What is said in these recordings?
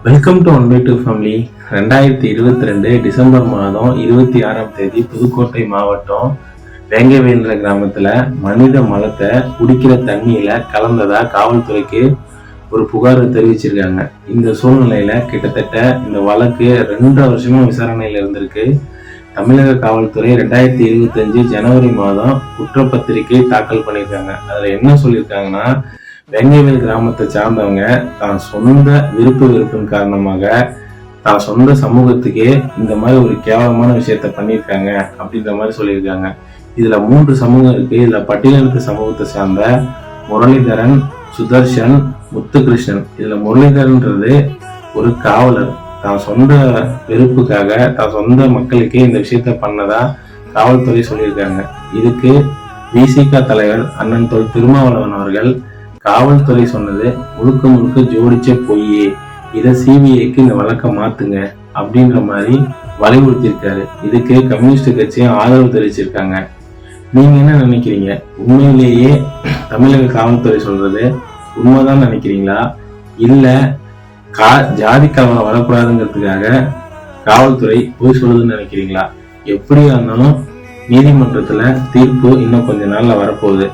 Welcome to 1/2 family. 2022 December மாதம் 26ஆம் தேதி புதுக்கோட்டை மாவட்டம் வேங்கவேல்ற கிராமத்துல மனித மலத்தை குடிக்கிற தண்ணியில கலந்ததா காவல்துறைக்கு ஒரு புகார் தெரிவிச்சிருக்காங்க. இந்த சூழ்நிலையில கிட்டத்தட்ட இந்த வழக்கு 2 வருஷமா விசாரணையில இருந்திருக்கு. தமிழக காவல்துறை 2025 ஜனவரி மாதம் குற்றப்பத்திரிகை தாக்கல் பண்ணியிருக்காங்க. அதுல என்ன சொல்லியிருக்காங்கன்னா, வேங்கவேல் கிராமத்தை சார்ந்தவங்க தான் சொந்த வெறுப்பின் காரணமாக தான் சொந்த சமூகத்துக்கே இந்த மாதிரி ஒரு கேவலமான விஷயத்த பண்ணியிருக்காங்க அப்படின்ற மாதிரி சொல்லியிருக்காங்க. இதுல 3 சமூகம் இருக்கு. இதுல பட்டியலினத்து சமூகத்தை சார்ந்த முரளிதரன், சுதர்ஷன், முத்துகிருஷ்ணன். இதுல முரளிதரன்றது ஒரு காவலர். தான் சொந்த வெறுப்புக்காக தான் சொந்த மக்களுக்கே இந்த விஷயத்த பண்ணதா காவல்துறை சொல்லியிருக்காங்க. இதுக்கு விசிக தலைவர் அண்ணன் தொல் திருமாவளவன் அவர்கள் காவல்துறை சொன்னது முழுக்க ஜோடிச்ச பொய்யே, இதை சிபிஐக்கு இந்த வழக்கை மாத்துங்க அப்படின்ற மாதிரி வலியுறுத்தியிருக்காரு. இதுக்கு கம்யூனிஸ்ட் கட்சியும் ஆதரவு தெரிவிச்சிருக்காங்க. நீங்க என்ன நினைக்கிறீங்க? உண்மையிலேயே தமிழக காவல்துறை சொல்றது உண்மைதான் நினைக்கிறீங்களா, இல்ல ஜாதி கலவரம் வரக்கூடாதுங்கிறதுக்காக காவல்துறை பொய் சொல்லுதுன்னு நினைக்கிறீங்களா? எப்படியா இருந்தாலும் நீதிமன்றத்துல தீர்ப்பு இன்னும் கொஞ்ச நாள்ல வரப்போகுது.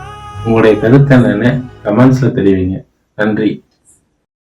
உங்களுடைய கருத்து என்னன்னு கமெண்ட்ஸ்ல தெரிவிங்க. நன்றி.